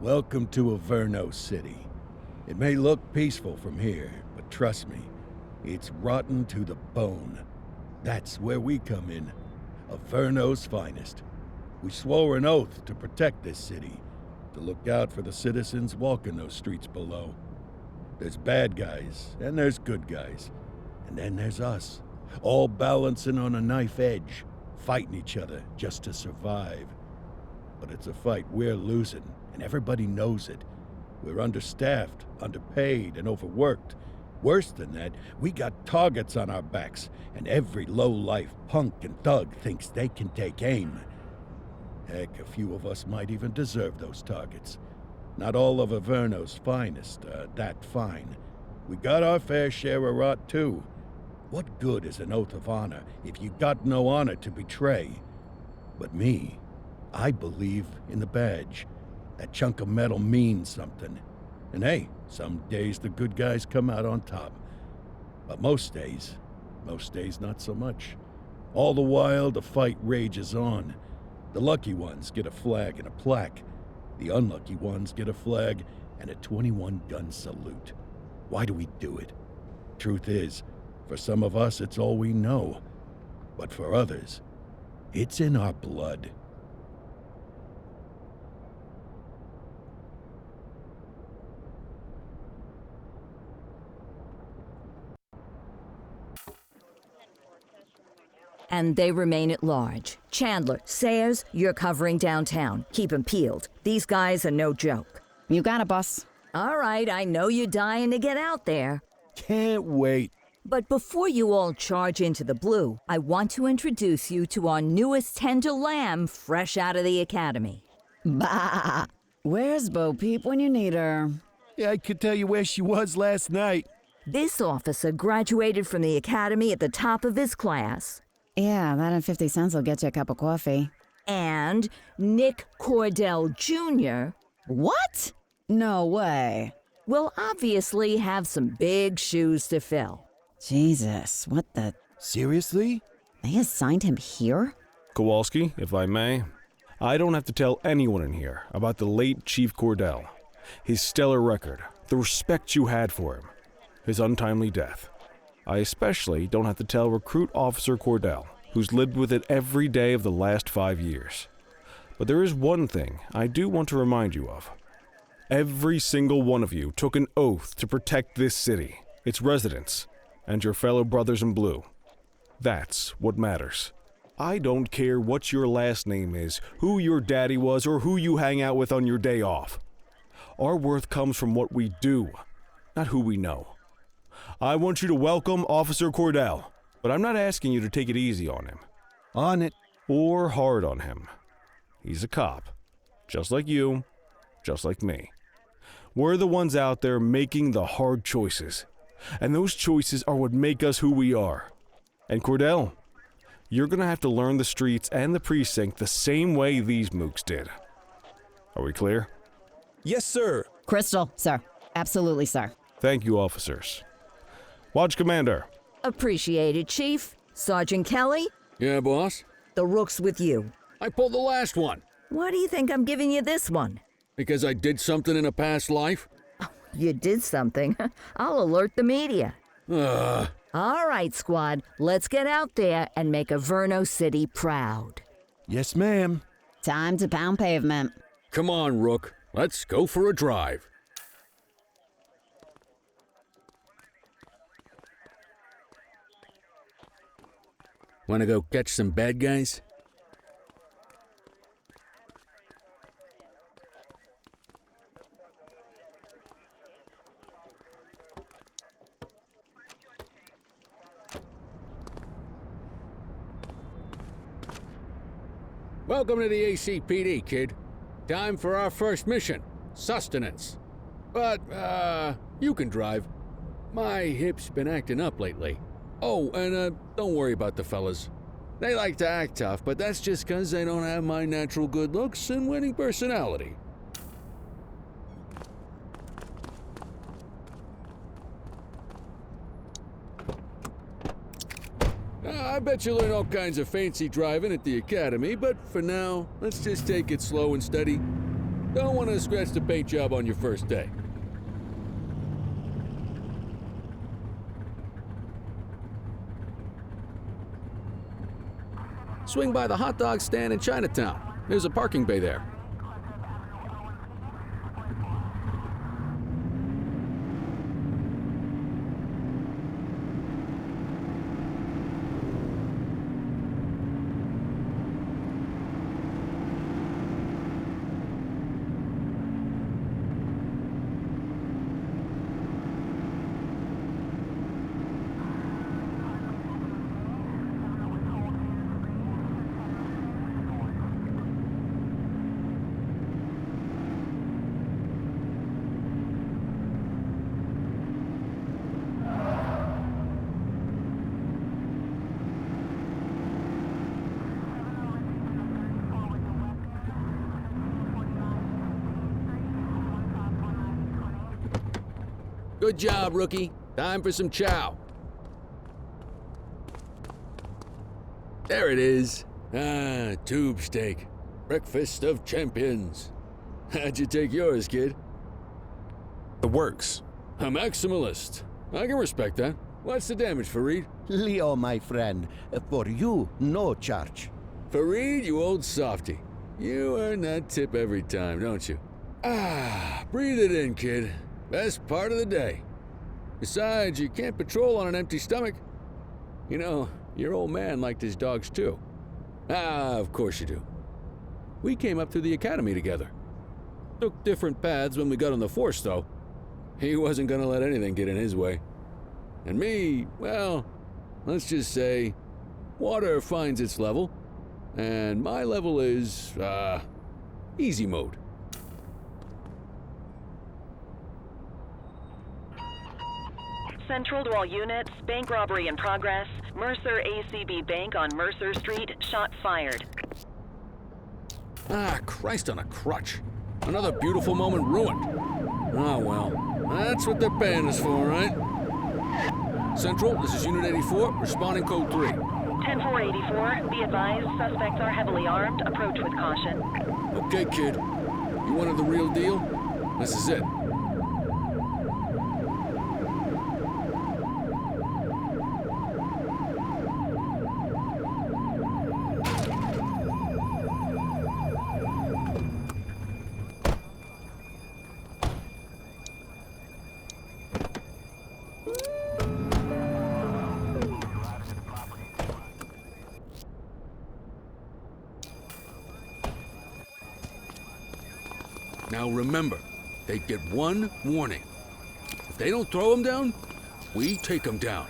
Welcome to Averno City. It may look peaceful from here, but trust me, it's rotten to the bone. That's where we come in. Averno's finest. We swore an oath to protect this city, to look out for the citizens walking those streets below. There's bad guys, and there's good guys. And then there's us, all balancing on a knife edge, fighting each other just to survive. But it's a fight we're losing, and everybody knows it. We're understaffed, underpaid, and overworked. Worse than that, we got targets on our backs, and every low-life punk and thug thinks they can take aim. Heck, a few of us might even deserve those targets. Not all of Averno's finest are that fine. We got our fair share of rot, too. What good is an oath of honor if you got no honor to betray? But me, I believe in the badge. That chunk of metal means something. And hey, some days the good guys come out on top. But most days not so much. All the while, the fight rages on. The lucky ones get a flag and a plaque. The unlucky ones get a flag and a 21-gun salute. Why do we do it? Truth is, for some of us it's all we know. But for others, it's in our blood. And they remain at large. Chandler, Sayers, you're covering downtown. Keep 'em peeled. These guys are no joke. You got it, boss. All right, I know you're dying to get out there. Can't wait. But before you all charge into the blue, I want to introduce you to our newest tender lamb fresh out of the academy. Bah! Where's Bo Peep when you need her? Yeah, I could tell you where she was last night. This officer graduated from the academy at the top of his class. Yeah, that and 50 cents will get you a cup of coffee. And Nick Cordell Jr. What? No way. will obviously have some big shoes to fill. Jesus, what the... Seriously? They assigned him here? Kowalski, if I may, I don't have to tell anyone in here about the late Chief Cordell, his stellar record, the respect you had for him, his untimely death. I especially don't have to tell Recruit Officer Cordell, who's lived with it every day of the last 5 years. But there is one thing I do want to remind you of. Every single one of you took an oath to protect this city, its residents, and your fellow brothers in blue. That's what matters. I don't care what your last name is, who your daddy was, or who you hang out with on your day off. Our worth comes from what we do, not who we know. I want you to welcome Officer Cordell, but I'm not asking you to take it easy on him. On it. Or hard on him. He's a cop, just like you, just like me. We're the ones out there making the hard choices, and those choices are what make us who we are. And Cordell, you're gonna have to learn the streets and the precinct the same way these mooks did. Are we clear? Yes, sir. Crystal, sir. Absolutely, sir. Thank you, officers. Watch Commander. Appreciated, Chief. Sergeant Kelly, Yeah, boss? the rook's with you. I pulled the last one. Why do you think I'm giving you this one? Because I did something in a past life? You did something. I'll alert the media. Ugh. All right, squad, let's get out there and make Averno City proud. Yes, ma'am. Time to pound pavement. Come on, Rook. Let's go for a drive. Wanna go catch some bad guys? Welcome to the ACPD, kid. Time for our first mission, sustenance. But, you can drive. My hip's been acting up lately. Oh, and, don't worry about the fellas. They like to act tough, but that's just 'cause they don't have my natural good looks and winning personality. I bet you learn all kinds of fancy driving at the academy, but for now, let's just take it slow and steady. Don't want to scratch the paint job on your first day. Swing by the hot dog stand in Chinatown. There's a parking bay there. Good job, rookie. Time for some chow. There it is. Ah, tube steak. Breakfast of champions. How'd you take yours, kid? The works. A maximalist. I can respect that. What's the damage, Fareed? Leo, my friend, for you, no charge. Fareed, you old softy. You earn that tip every time, don't you? Ah, breathe it in, kid. Best part of the day. Besides, you can't patrol on an empty stomach. You know, your old man liked his dogs too. Ah, of course you do. We came up through the academy together. Took different paths when we got on the force, though. He wasn't gonna let anything get in his way. And me, well, let's just say, water finds its level, and my level is, easy mode. Central to all units, bank robbery in progress. Mercer ACB Bank on Mercer Street, shots fired. Ah, Christ on a crutch. Another beautiful moment ruined. Oh well, that's what they're paying us for, right? Central, this is Unit 84, responding code 3. 10-484, be advised, suspects are heavily armed. Approach with caution. Okay, kid. You wanted the real deal? This is it. Now remember, they get one warning. If they don't throw them down, we take them down.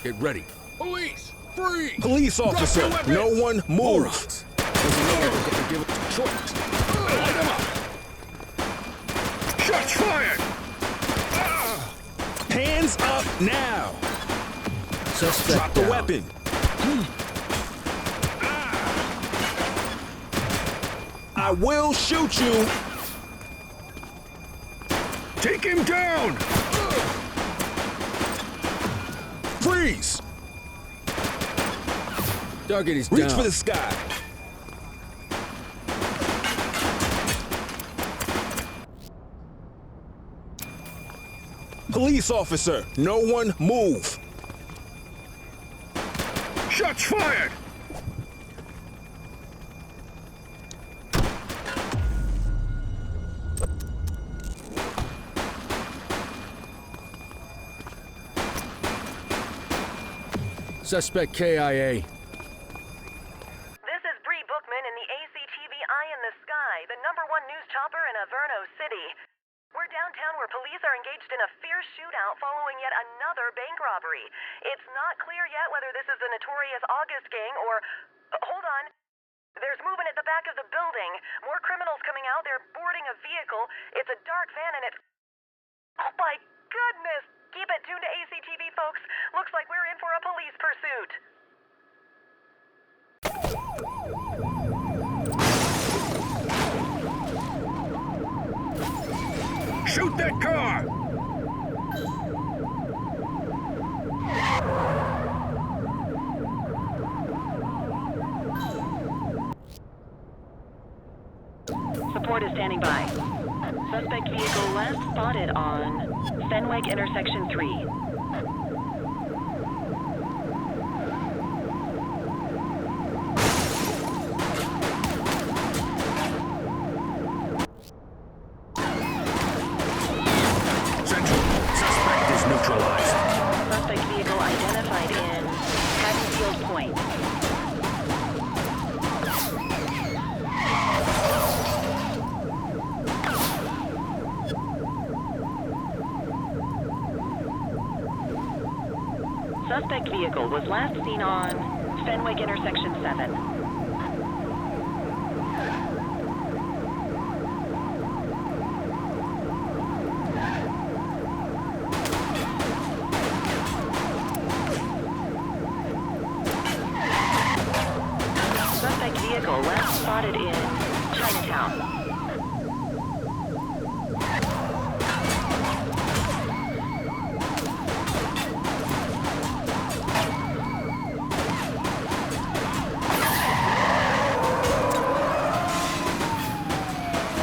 Get ready. Police! Freeze! Police officer, Drop no your one weapons! move. Morons! There's another one gonna give us a choice. Light 'em up! Shots fired! Hands up now! Suspect Drop the down. weapon! I will shoot you! Take him down! Freeze! Target is Reach down. for the sky! Police officer, no one move! Shots fired! Suspect KIA. This is Bree Bookman in the ACTV Eye in the Sky, the #1 news chopper in Averno City. We're downtown where police are engaged in a fierce shootout following yet another bank robbery. It's not clear yet whether this is the notorious August gang or... hold on. There's movement at the back of the building. More criminals coming out. They're boarding a vehicle. It's a dark van and it's... oh my goodness! Keep it tuned to ACTV, folks. Looks like we're in for a police pursuit. Shoot that car! Support report is standing by. Suspect vehicle last spotted on Fenwick intersection 3. Central, suspect is neutralized. Suspect vehicle identified in Haddonfield Point. Suspect vehicle was last seen on Fenwick intersection 7. Suspect vehicle last spotted in Chinatown.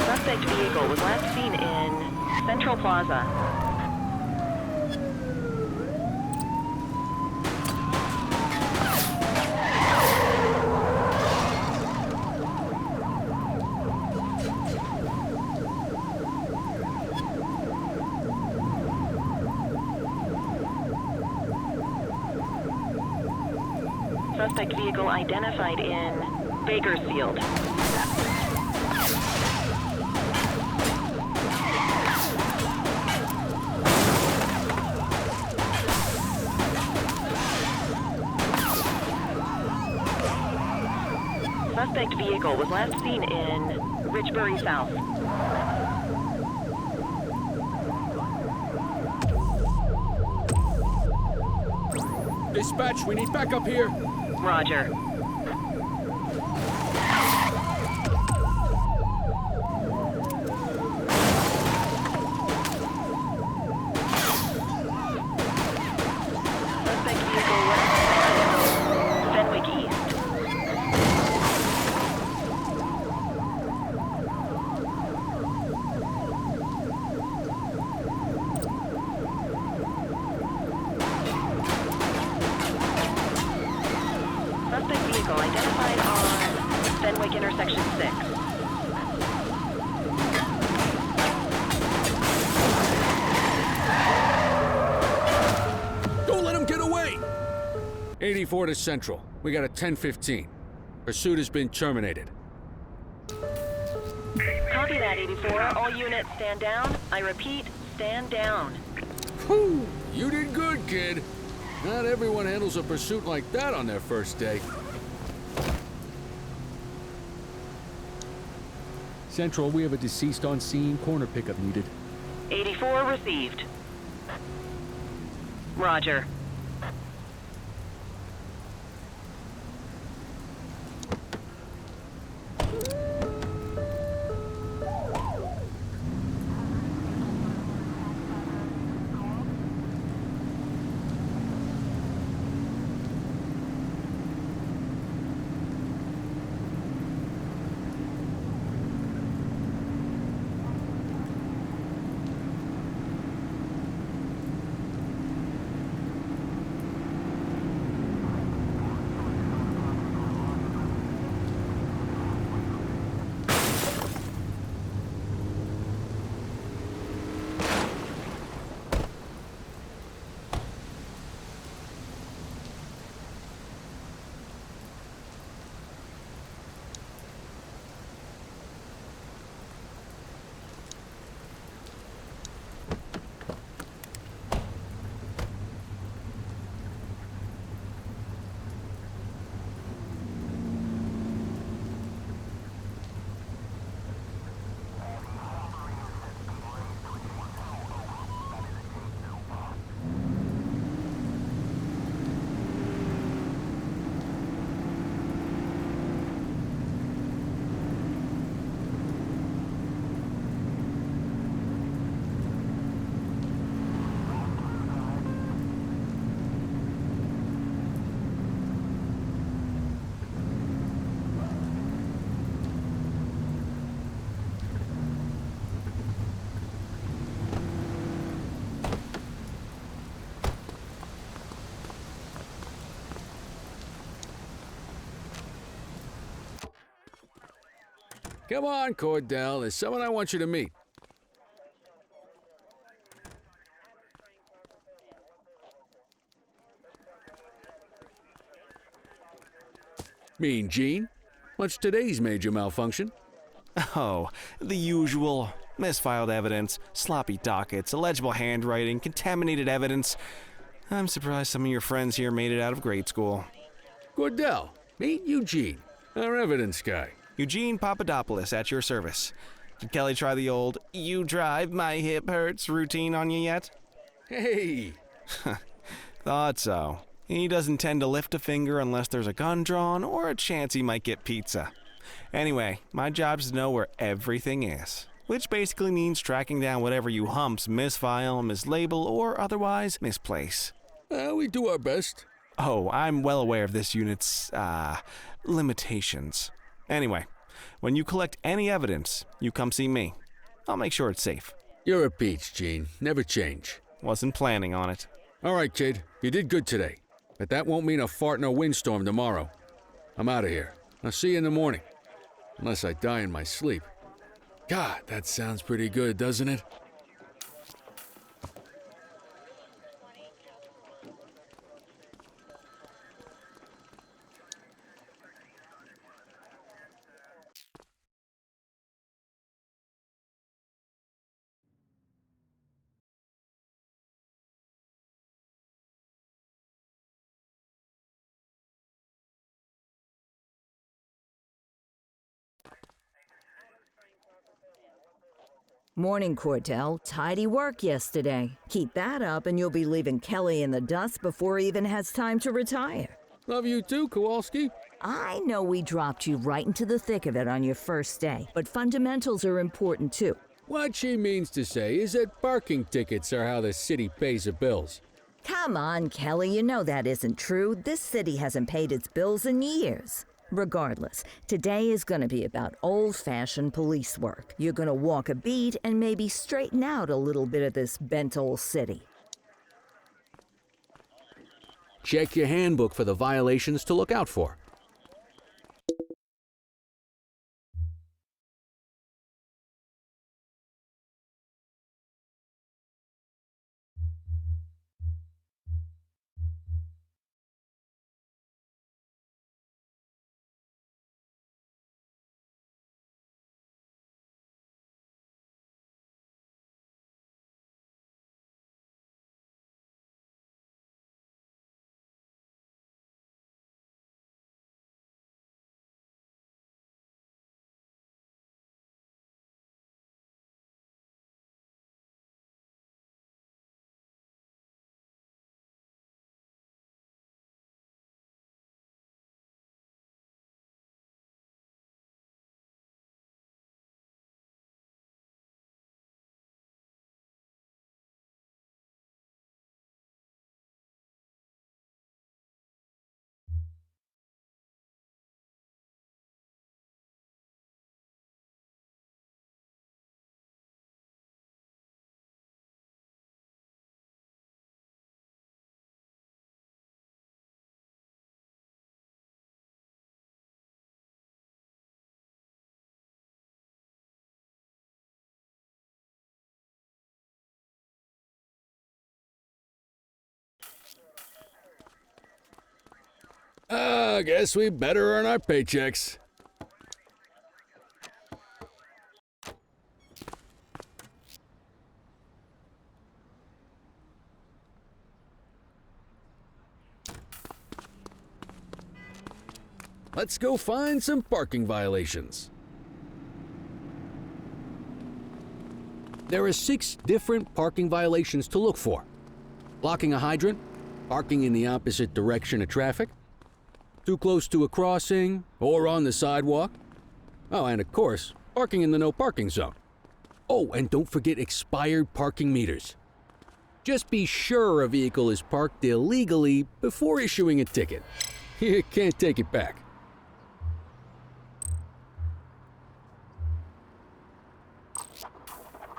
Suspect vehicle was last seen in Central Plaza. Suspect vehicle identified in Bakersfield. Suspect vehicle was last seen in Richbury South. Dispatch, we need backup here. Roger. Suspect vehicle west Fenwick East. Suspect vehicle identified on Fenwick intersection 6. Don't let him get away! 84 to Central. We got a 10:15. Pursuit has been terminated. Copy that, 84. All units stand down. I repeat, stand down. Whew, you did good, kid. Not everyone handles a pursuit like that on their first day. Central, we have a deceased on scene. Corner pickup needed. 84 received. Roger. Come on, Cordell. There's someone I want you to meet. Mean Gene? What's today's major malfunction? Oh, the usual. Misfiled evidence, sloppy dockets, illegible handwriting, contaminated evidence. I'm surprised some of your friends here made it out of grade school. Cordell, meet Eugene, our evidence guy. Eugene Papadopoulos at your service. Did Kelly try the old "you drive, my hip hurts" routine on you yet? Hey! Thought so. He doesn't tend to lift a finger unless there's a gun drawn or a chance he might get pizza. Anyway, my job's to know where everything is, which basically means tracking down whatever you humps misfile, mislabel, or otherwise misplace. We do our best. Oh, I'm well aware of this unit's, limitations. Anyway, when you collect any evidence, you come see me. I'll make sure it's safe. You're a peach, Gene. Never change. Wasn't planning on it. All right, kid. You did good today. But that won't mean a fart in a windstorm tomorrow. I'm out of here. I'll see you in the morning. Unless I die in my sleep. God, that sounds pretty good, doesn't it? Morning, Cordell. Tidy work yesterday. Keep that up and you'll be leaving Kelly in the dust before he even has time to retire. Love you too, Kowalski. I know we dropped you right into the thick of it on your first day, but fundamentals are important too. What she means to say is that parking tickets are how the city pays the bills. Come on, Kelly, you know that isn't true. This city hasn't paid its bills in years. Regardless, today is going to be about old-fashioned police work. You're going to walk a beat and maybe straighten out a little bit of this bent old city. Check your handbook for the violations to look out for. I guess we better earn our paychecks. Let's go find some parking violations. There are 6 different parking violations to look for. Blocking a hydrant, parking in the opposite direction of traffic, too close to a crossing or on the sidewalk. Oh, and of course, parking in the no parking zone. Oh, and don't forget expired parking meters. Just be sure a vehicle is parked illegally before issuing a ticket. You can't take it back.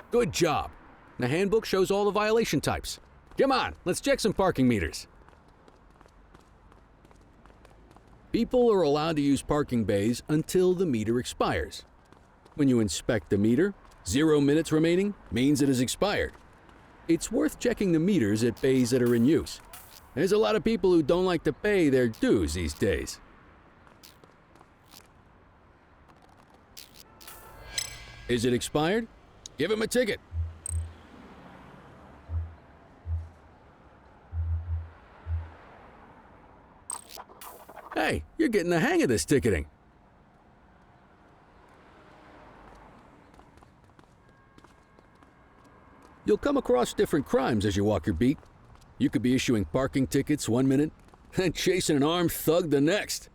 Good job. The handbook shows all the violation types. Come on, let's check some parking meters. People are allowed to use parking bays until the meter expires. When you inspect the meter, 0 minutes remaining means it has expired. It's worth checking the meters at bays that are in use. There's a lot of people who don't like to pay their dues these days. Is it expired? Give him a ticket. Hey, you're getting the hang of this ticketing. You'll come across different crimes as you walk your beat. You could be issuing parking tickets 1 minute and chasing an armed thug the next.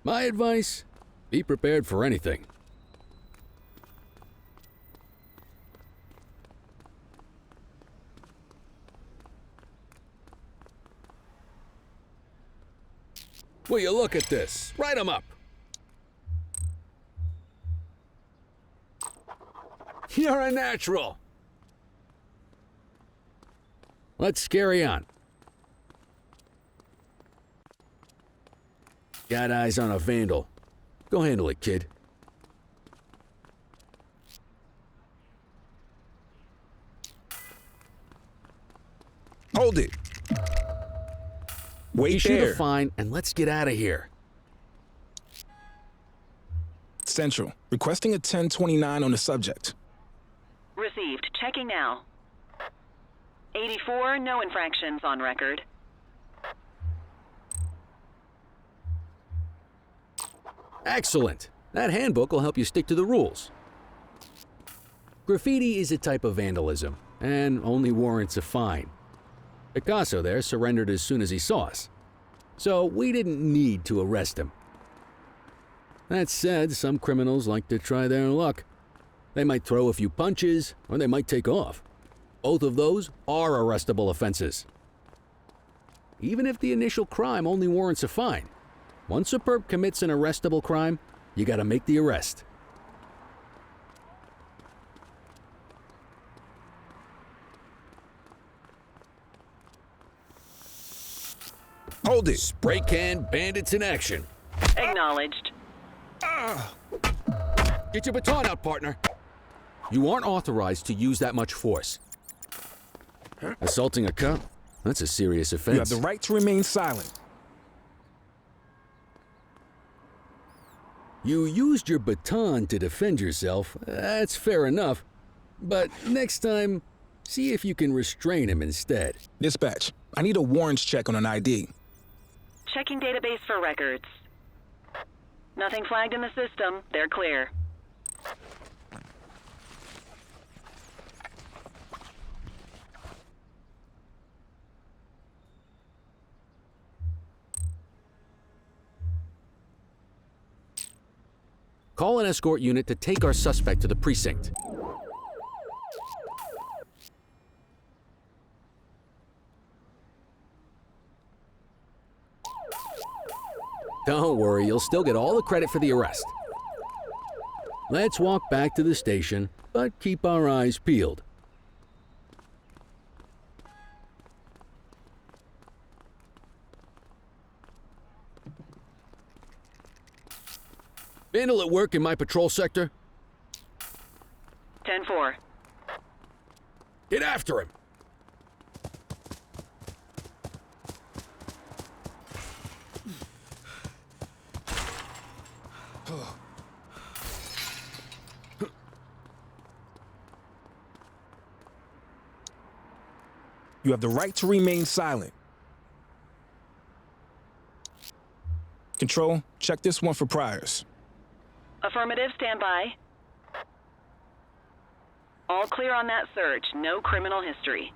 My advice, be prepared for anything. Will you look at this? Write 'em up. You're a natural. Let's carry on. Got eyes on a vandal. Go handle it, kid. Hold it. Wait Issue there. the fine and let's get out of here. Central, requesting a 1029 on the subject. Received. Checking now. 84, no infractions on record. Excellent. That handbook will help you stick to the rules. Graffiti is a type of vandalism and only warrants a fine. Picasso there surrendered as soon as he saw us, so we didn't need to arrest him. That said, some criminals like to try their luck. They might throw a few punches, or they might take off. Both of those are arrestable offenses. Even if the initial crime only warrants a fine, once a perp commits an arrestable crime, you gotta make the arrest. Hold it. Spray can bandits in action. Acknowledged. Get your baton out, partner. You aren't authorized to use that much force. Assaulting a cop? That's a serious offense. You have the right to remain silent. You used your baton to defend yourself. That's fair enough. But next time, see if you can restrain him instead. Dispatch, I need a warrants check on an ID. Checking database for records. Nothing flagged in the system. They're clear. Call an escort unit to take our suspect to the precinct. Don't worry, you'll still get all the credit for the arrest. Let's walk back to the station, but keep our eyes peeled. Vandal at work in my patrol sector? 10-4. Get after him! You have the right to remain silent. Control, check this one for priors. Affirmative, stand by. All clear on that search. No criminal history.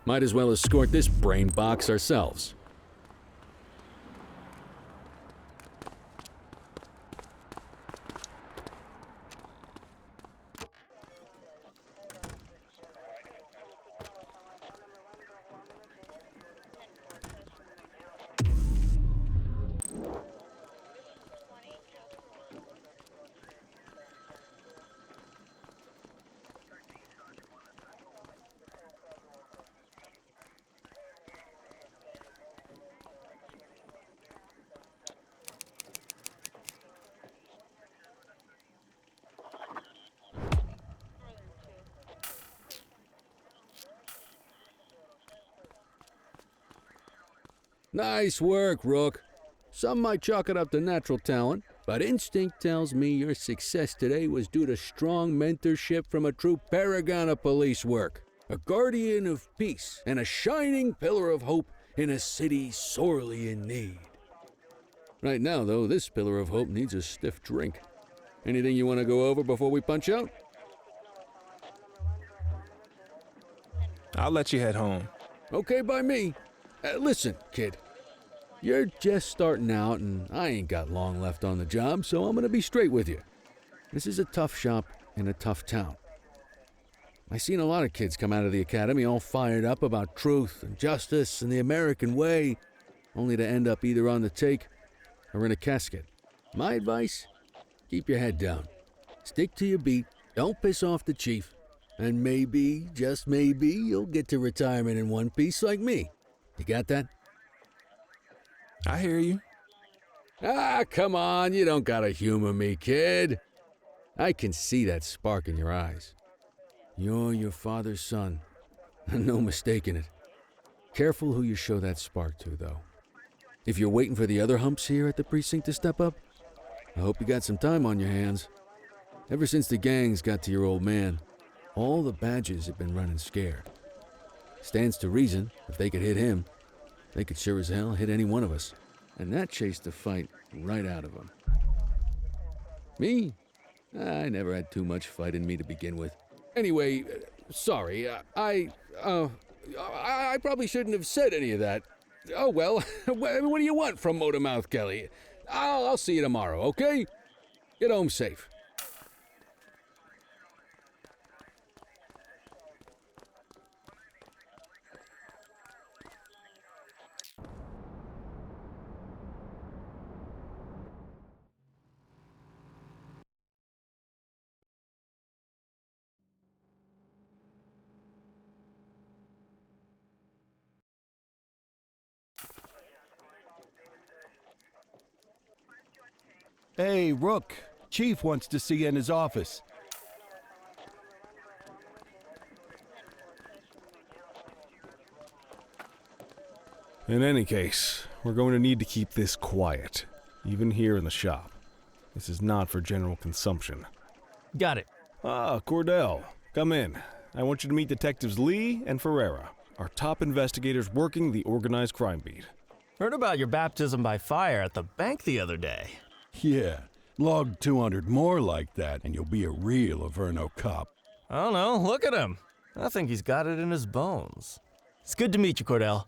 Might as well escort this brain box ourselves. Nice work, Rook. Some might chalk it up to natural talent, but instinct tells me your success today was due to strong mentorship from a true paragon of police work, a guardian of peace, and a shining pillar of hope in a city sorely in need. Right now, though, this pillar of hope needs a stiff drink. Anything you want to go over before we punch out? I'll let you head home. Okay by me. Listen, kid. You're just starting out, and I ain't got long left on the job, so I'm gonna be straight with you. This is a tough shop in a tough town. I seen a lot of kids come out of the academy all fired up about truth and justice and the American way, only to end up either on the take or in a casket. My advice? Keep your head down. Stick to your beat, don't piss off the chief, and maybe, just maybe, you'll get to retirement in one piece like me. You got that? I hear you. Ah, come on, you don't gotta humor me, kid. I can see that spark in your eyes. You're your father's son, no mistaking it. Careful who you show that spark to, though. If you're waiting for the other humps here at the precinct to step up, I hope you got some time on your hands. Ever since the gangs got to your old man, all the badges have been running scared. Stands to reason, if they could hit him, they could sure as hell hit any one of us. And that chased the fight right out of them. Me? I never had too much fight in me to begin with. Anyway, sorry, I probably shouldn't have said any of that. Oh well, what do you want from Motormouth Kelly? I'll see you tomorrow, okay? Get home safe. Hey, Rook. Chief wants to see you in his office. In any case, we're going to need to keep this quiet, even here in the shop. This is not for general consumption. Got it. Ah, Cordell, come in. I want you to meet Detectives Lee and Ferreira, our top investigators working the organized crime beat. Heard about your baptism by fire at the bank the other day. Yeah, log 200 more like that, and you'll be a real Averno cop. I don't know, look at him. I think he's got it in his bones. It's good to meet you, Cordell.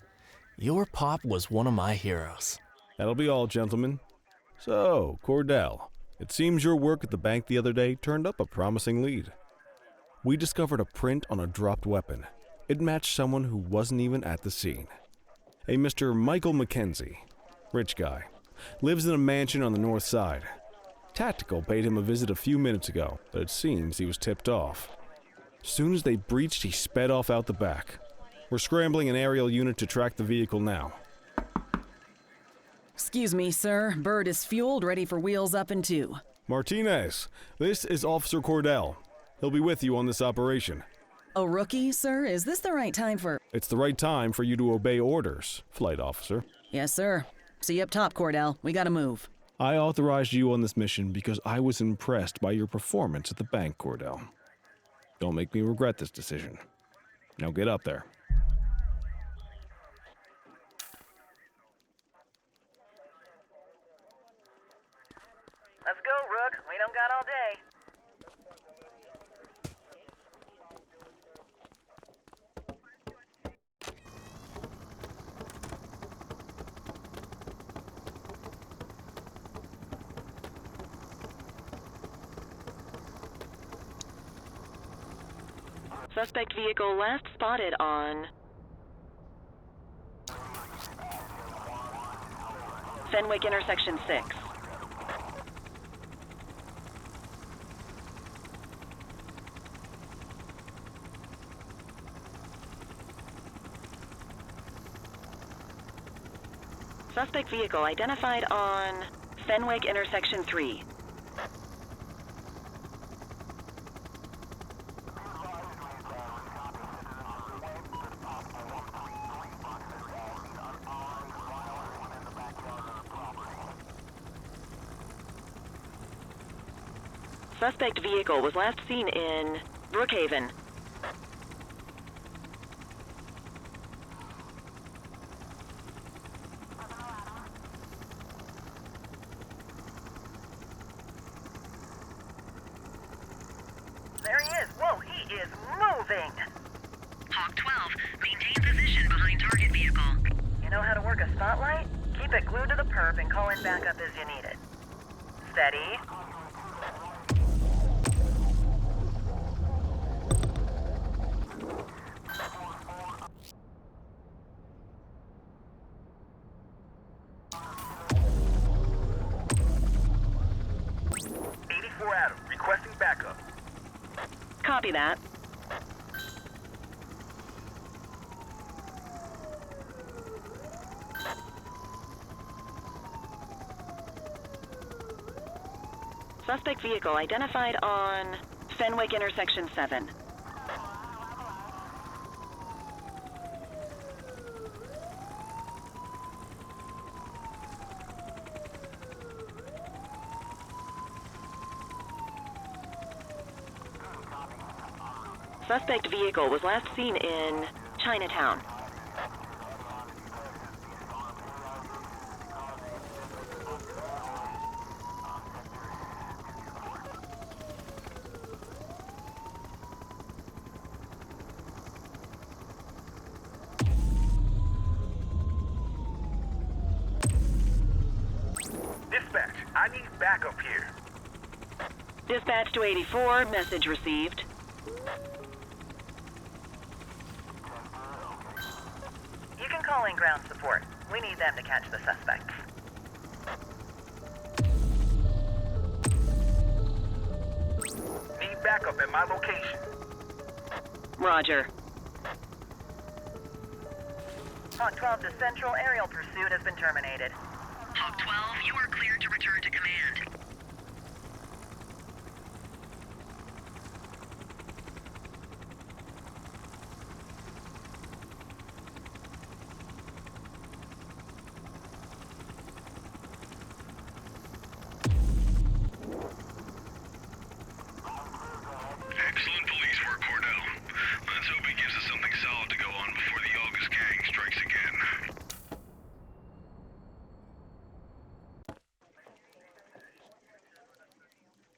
Your pop was one of my heroes. That'll be all, gentlemen. So, Cordell, it seems your work at the bank the other day turned up a promising lead. We discovered a print on a dropped weapon. It matched someone who wasn't even at the scene. A Mr. Michael McKenzie, rich guy, lives in a mansion on the north side. Tactical paid him a visit a few minutes ago, but it seems he was tipped off. Soon as they breached, he sped off out the back. We're scrambling an aerial unit to track the vehicle now. Excuse me, sir. Bird is fueled, ready for wheels up in 2. Martinez, this is Officer Cordell. He'll be with you on this operation. A rookie, sir? Is this the right time for... It's the right time for you to obey orders, flight officer. Yes, sir. See you up top, Cordell. We gotta move. I authorized you on this mission because I was impressed by your performance at the bank, Cordell. Don't make me regret this decision. Now get up there. Let's go, Rook. We don't got all day. Suspect vehicle last spotted on Fenwick intersection 6. Suspect vehicle identified on Fenwick intersection 3. Suspect vehicle was last seen in Brookhaven. There he is. Whoa, he is moving. Hawk 12, maintain position behind target vehicle. You know how to work a spotlight? Keep it glued to the perp and call in backup as you need it. Steady. Adam, requesting backup. Copy that. Suspect vehicle identified on Fenwick intersection 7. Suspect vehicle was last seen in Chinatown. Dispatch, I need backup here. Dispatch to 84, message received. You can call in ground support. We need them to catch the suspects. Need backup at my location. Roger. Hawk 12 to Central, aerial pursuit has been terminated. Hawk 12, you are cleared to return to command. Excellent police work, Cordell. Let's hope he gives us something solid to go on before the August gang strikes again.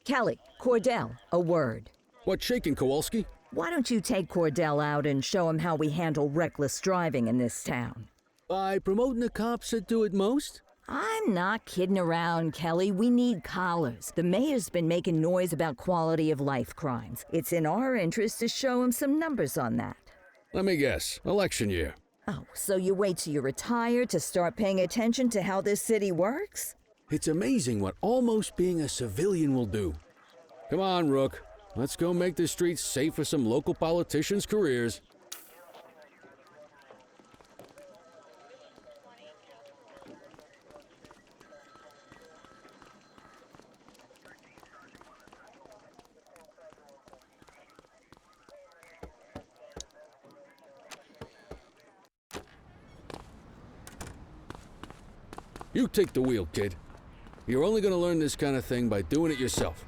Kelly, Cordell, a word. What's shaking, Kowalski? Why don't you take Cordell out and show him how we handle reckless driving in this town? By promoting the cops that do it most? I'm not kidding around, Kelly. We need collars. The mayor's been making noise about quality of life crimes. It's in our interest to show him some numbers on that. Let me guess. Election year. Oh, so you wait till you're retired to start paying attention to how this city works? It's amazing what almost being a civilian will do. Come on, Rook. Let's go make the streets safe for some local politicians' careers. You take the wheel, kid. You're only gonna learn this kind of thing by doing it yourself.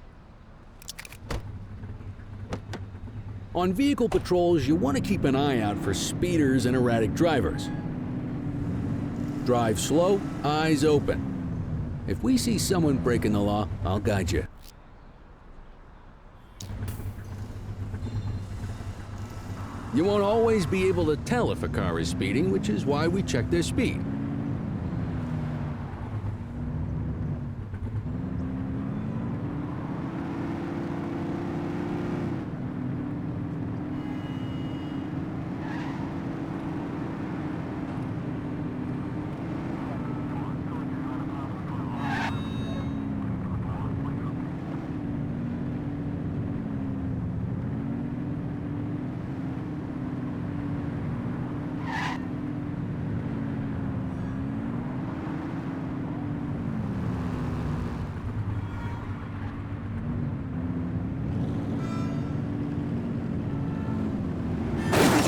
On vehicle patrols, you want to keep an eye out for speeders and erratic drivers. Drive slow, eyes open. If we see someone breaking the law, I'll guide you. You won't always be able to tell if a car is speeding, which is why we check their speed.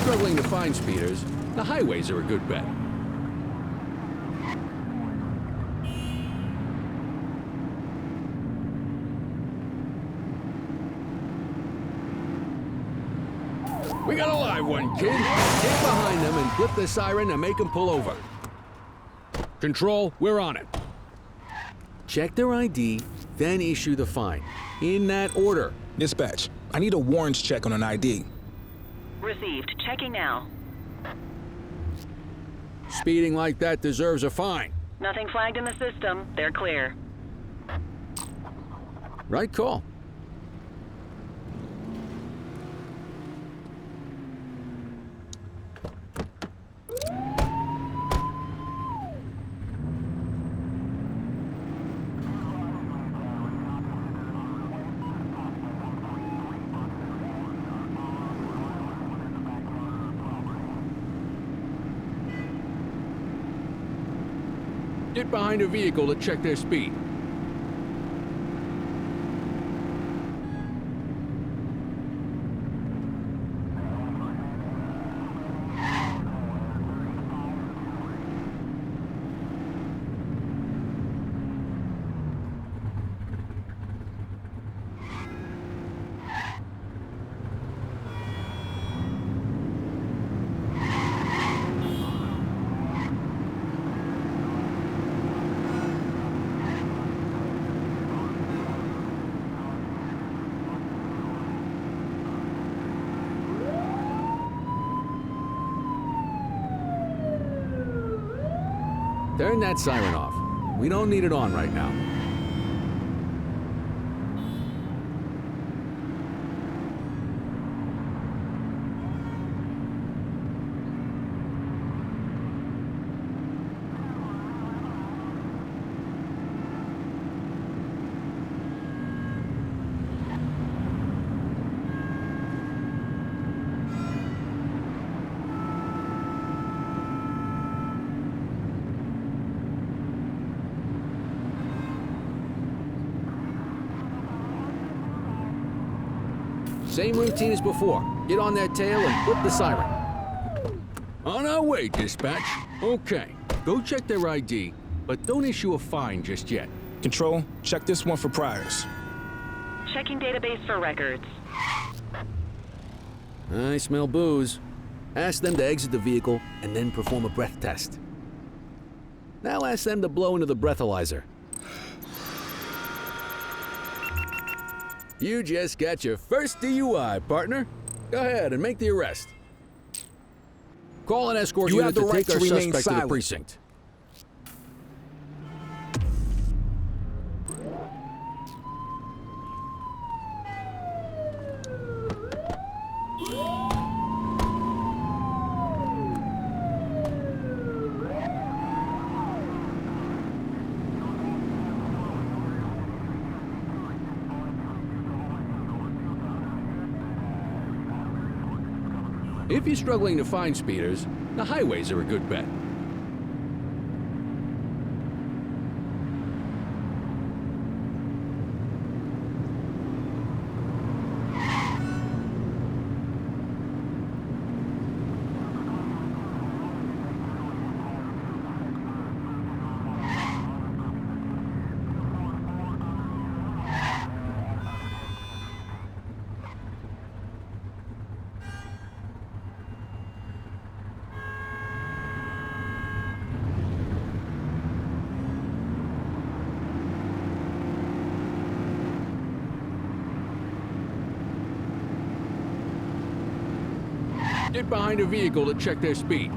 Struggling to find speeders, the highways are a good bet. We got a live one, kid. Get behind them and flip the siren and make them pull over. Control, we're on it. Check their ID, then issue the fine. In that order. Dispatch, I need a warrants check on an ID. Received. Checking now. Speeding like that deserves a fine. Nothing flagged in the system. They're clear. Right call. Get behind a vehicle to check their speed. Turn that siren off. We don't need it on right now. Same routine as before. Get on their tail and flip the siren. On our way, dispatch. Okay, go check their ID, but don't issue a fine just yet. Control, check this one for priors. Checking database for records. I smell booze. Ask them to exit the vehicle and then perform a breath test. Now ask them to blow into the breathalyzer. You just got your first DUI, partner. Go ahead and make the arrest. Call an escort You unit have the to right take our to remain suspect to the silent. precinct. If you're struggling to find speeders, the highways are a good bet. Get behind a vehicle to check their speed.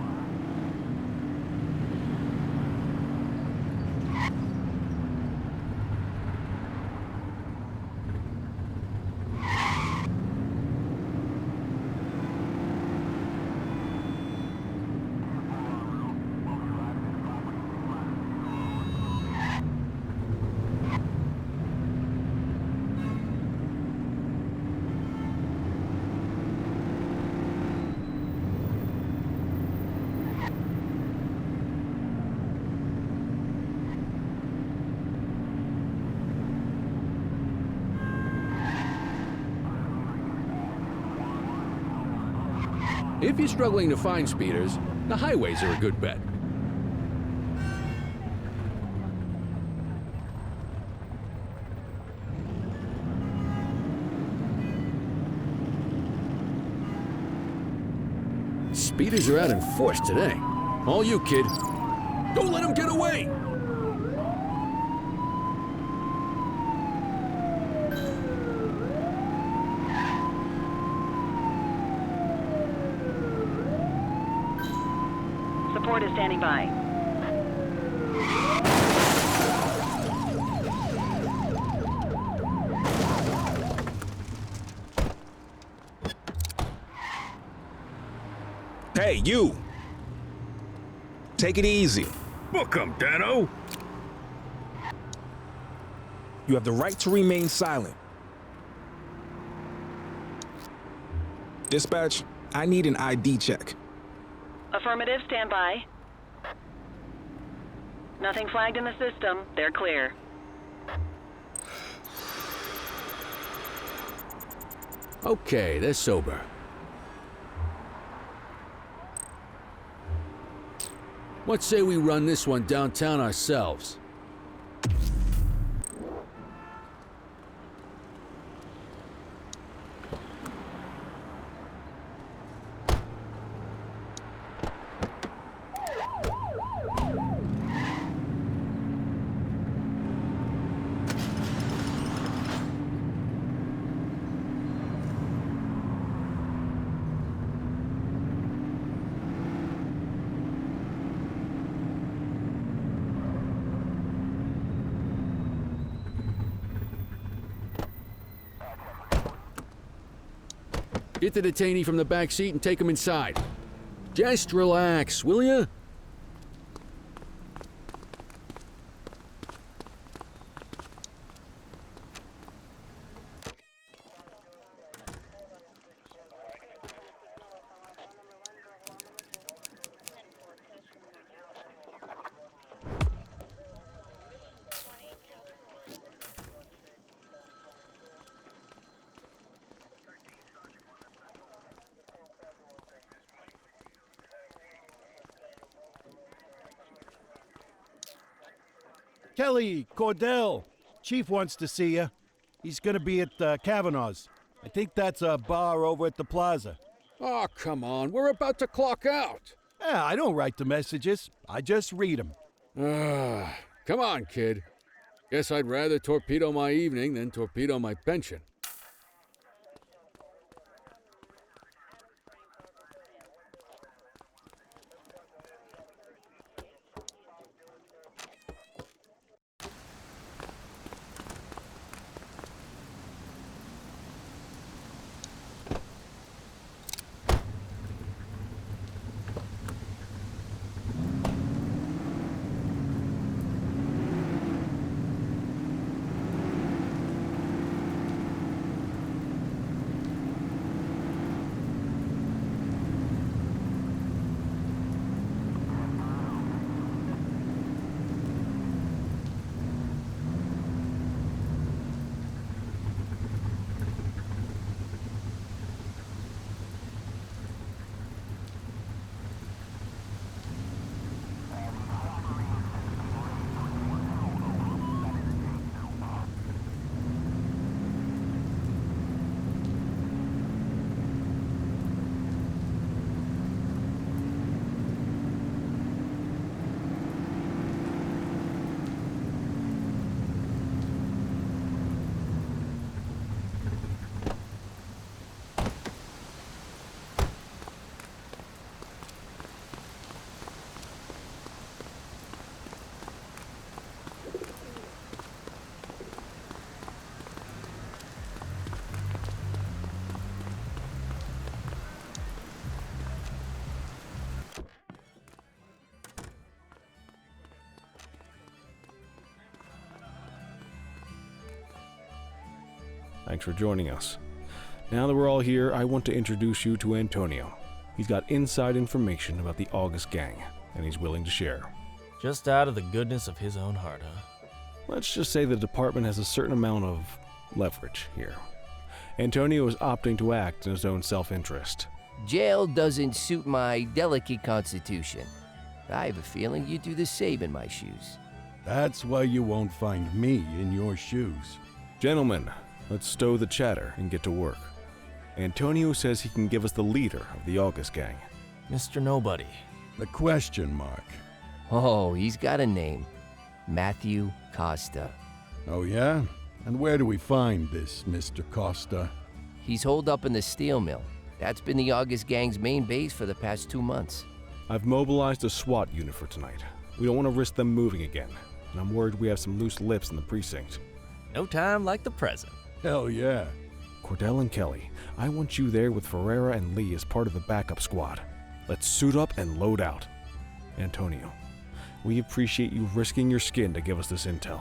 If you're struggling to find speeders, the highways are a good bet. Speeders are out in force today. All you, kid. Don't let him get away! Support is standing by. Hey, you! Take it easy. Book 'em, Dano. You have the right to remain silent. Dispatch, I need an ID check. Affirmative, stand by. Nothing flagged in the system. They're clear. Okay, they're sober. What say we run this one downtown ourselves? Get the detainee from the back seat and take him inside. Just relax, will ya? Kelly, Cordell, Chief wants to see you. He's gonna be at Kavanaugh's. I think that's a bar over at the plaza. Oh, come on, we're about to clock out. Yeah, I don't write the messages. I just read them. Come on, kid. Guess I'd rather torpedo my evening than torpedo my pension. Thanks for joining us. Now that we're all here, I want to introduce you to Antonio. He's got inside information about the August gang, and he's willing to share. Just out of the goodness of his own heart, huh? Let's just say the department has a certain amount of leverage here. Antonio is opting to act in his own self-interest. Jail doesn't suit my delicate constitution. I have a feeling you'd do the same in my shoes. That's why you won't find me in your shoes. Gentlemen, let's stow the chatter and get to work. Antonio says he can give us the leader of the August gang. Mr. Nobody. The question mark. Oh, he's got a name. Matthew Costa. Oh, yeah? And where do we find this Mr. Costa? He's holed up in the steel mill. That's been the August Gang's main base for the past 2 months. I've mobilized a SWAT unit for tonight. We don't want to risk them moving again, and I'm worried we have some loose lips in the precinct. No time like the present. Hell yeah. Cordell and Kelly, I want you there with Ferreira and Lee as part of the backup squad. Let's suit up and load out. Antonio, we appreciate you risking your skin to give us this intel.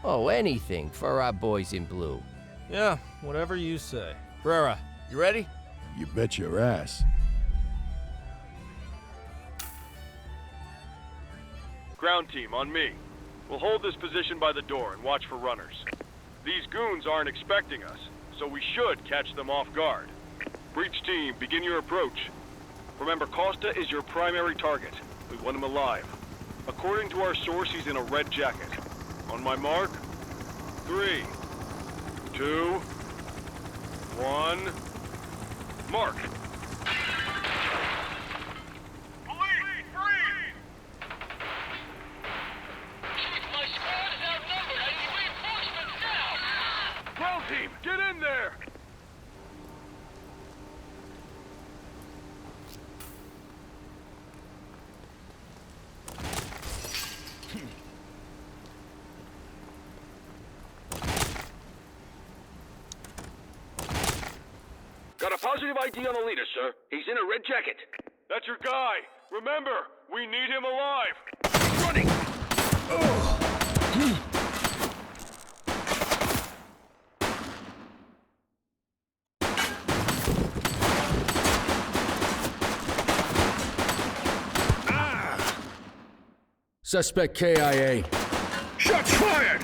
Oh, anything for our boys in blue. Yeah, whatever you say. Brera, you ready? You bet your ass. Ground team, on me. We'll hold this position by the door and watch for runners. These goons aren't expecting us, so we should catch them off guard. Breach team, begin your approach. Remember, Costa is your primary target. We want him alive. According to our source, he's in a red jacket. On my mark, 3, 2, 1, mark! Ground team, get in there! Got a positive ID on the leader, sir. He's in a red jacket. That's your guy. Remember, we need him alive. Running! Suspect KIA. Shots fired!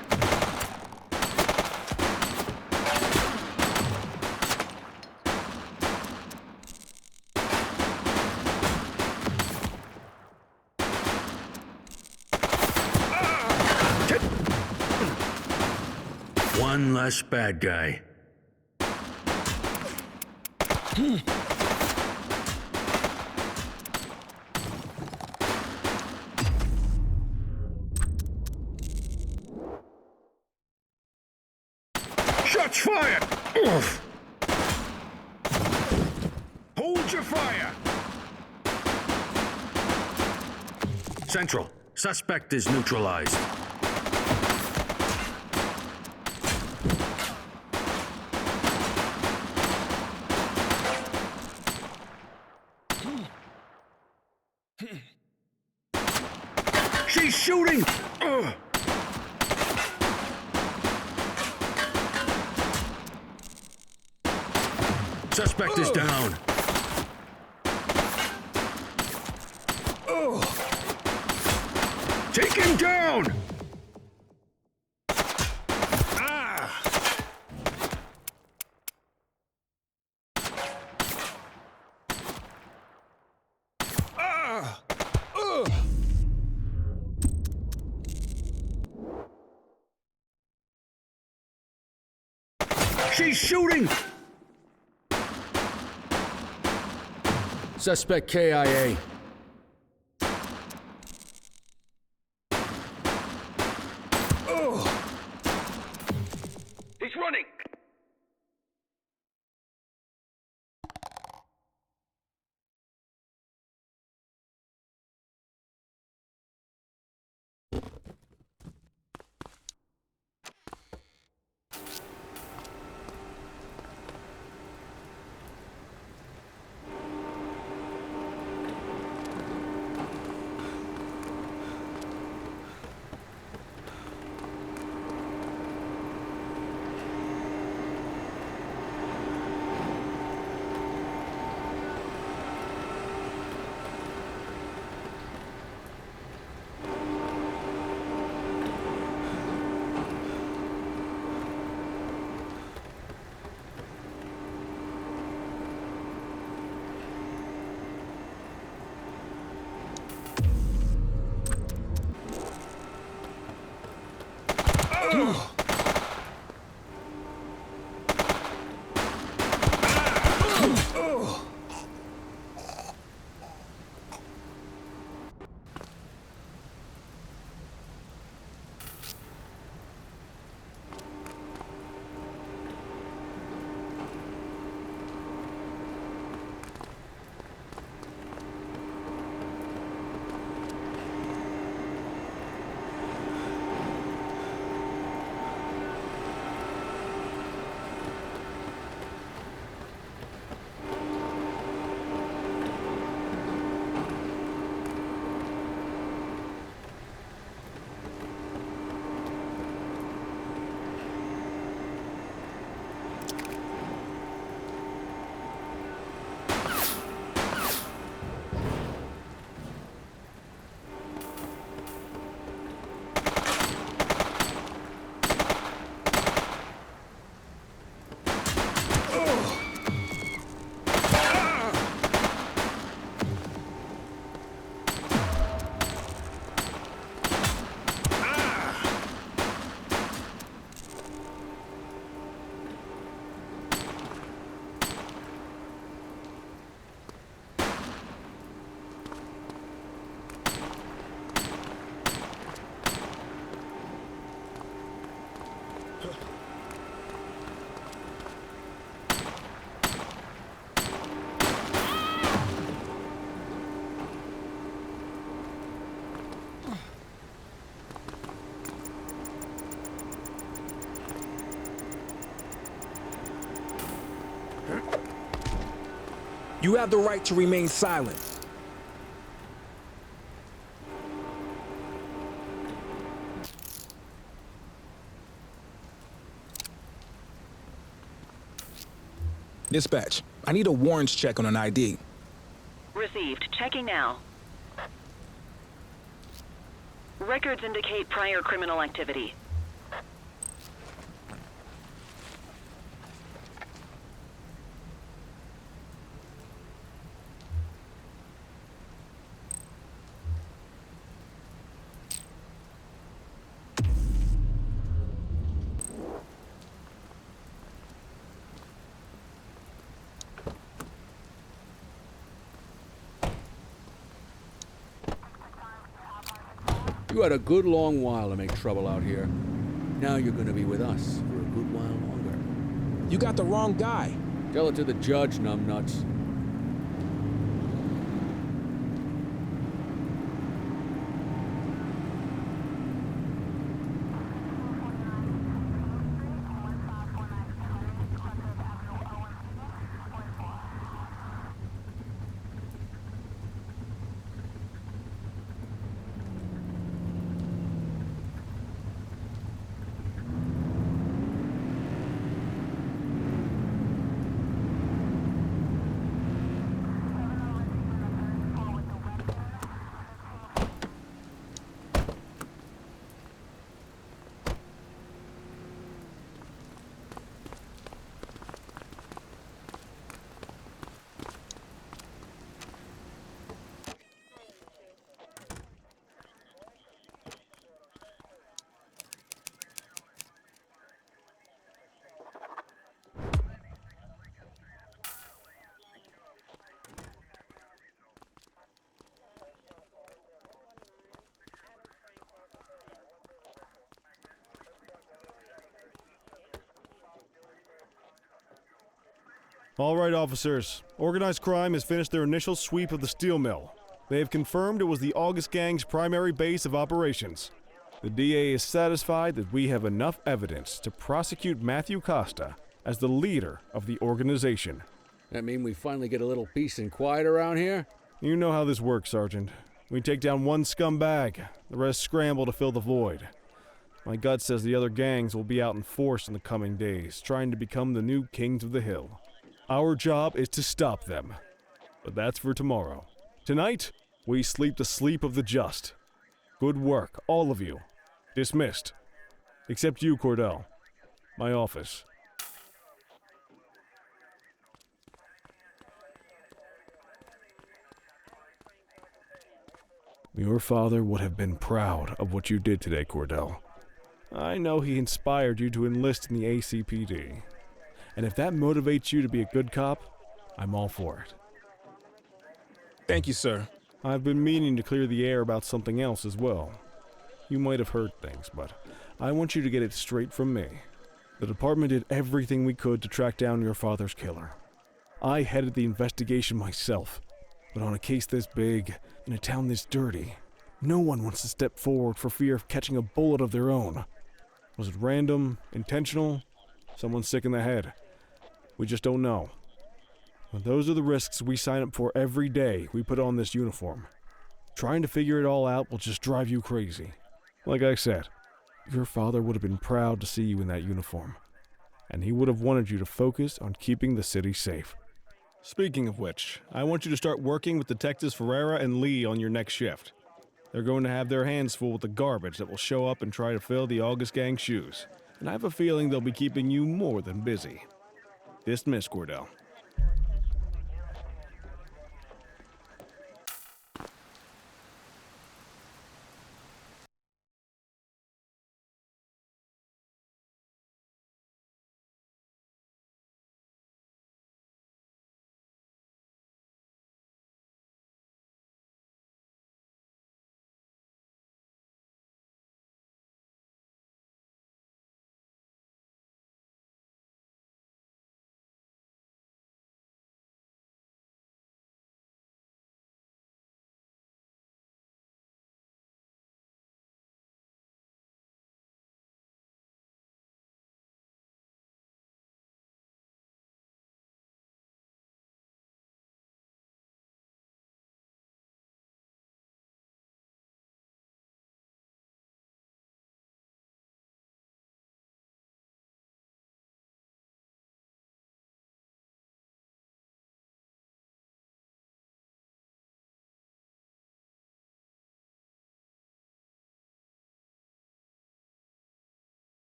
One less bad guy. Shots fired! Oof. Hold your fire! Central, suspect is neutralized. She's shooting! Ugh. Suspect is down. Take him down! She's shooting! Suspect KIA. He's running! You have the right to remain silent. Dispatch, I need a warrants check on an ID. Received. Checking now. Records indicate prior criminal activity. You had a good long while to make trouble out here. Now you're gonna be with us for a good while longer. You got the wrong guy. Tell it to the judge, numbnuts. All right, officers. Organized crime has finished their initial sweep of the steel mill. They have confirmed it was the August Gang's primary base of operations. The DA is satisfied that we have enough evidence to prosecute Matthew Costa as the leader of the organization. That mean we finally get a little peace and quiet around here? You know how this works, Sergeant. We take down one scumbag, the rest scramble to fill the void. My gut says the other gangs will be out in force in the coming days, trying to become the new kings of the hill. Our job is to stop them. But that's for tomorrow. Tonight, we sleep the sleep of the just. Good work, all of you. Dismissed. Except you, Cordell. My office. Your father would have been proud of what you did today, Cordell. I know he inspired you to enlist in the ACPD. And if that motivates you to be a good cop, I'm all for it. Thank you, sir. I've been meaning to clear the air about something else as well. You might have heard things, but I want you to get it straight from me. The department did everything we could to track down your father's killer. I headed the investigation myself, but on a case this big, in a town this dirty, no one wants to step forward for fear of catching a bullet of their own. Was it random, intentional, someone sick in the head? We just don't know. But those are the risks we sign up for every day we put on this uniform. Trying to figure it all out will just drive you crazy. Like I said, your father would have been proud to see you in that uniform, and he would have wanted you to focus on keeping the city safe. Speaking of which, I want you to start working with Detectives Ferreira and Lee on your next shift. They're going to have their hands full with the garbage that will show up and try to fill the August Gang's shoes, and I have a feeling they'll be keeping you more than busy. Dismiss, Cordell.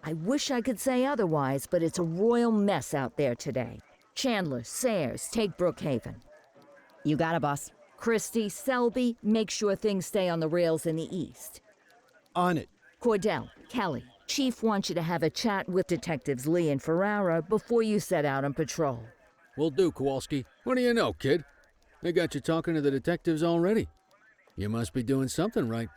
I wish I could say otherwise, but it's a royal mess out there today. Chandler, Sayers, take Brookhaven. You got it, boss. Christie, Selby, make sure things stay on the rails in the east. On it. Cordell, Kelly, Chief wants you to have a chat with Detectives Lee and Ferrara before you set out on patrol. Will do, Kowalski. What do you know, kid? They got you talking to the detectives already. You must be doing something right.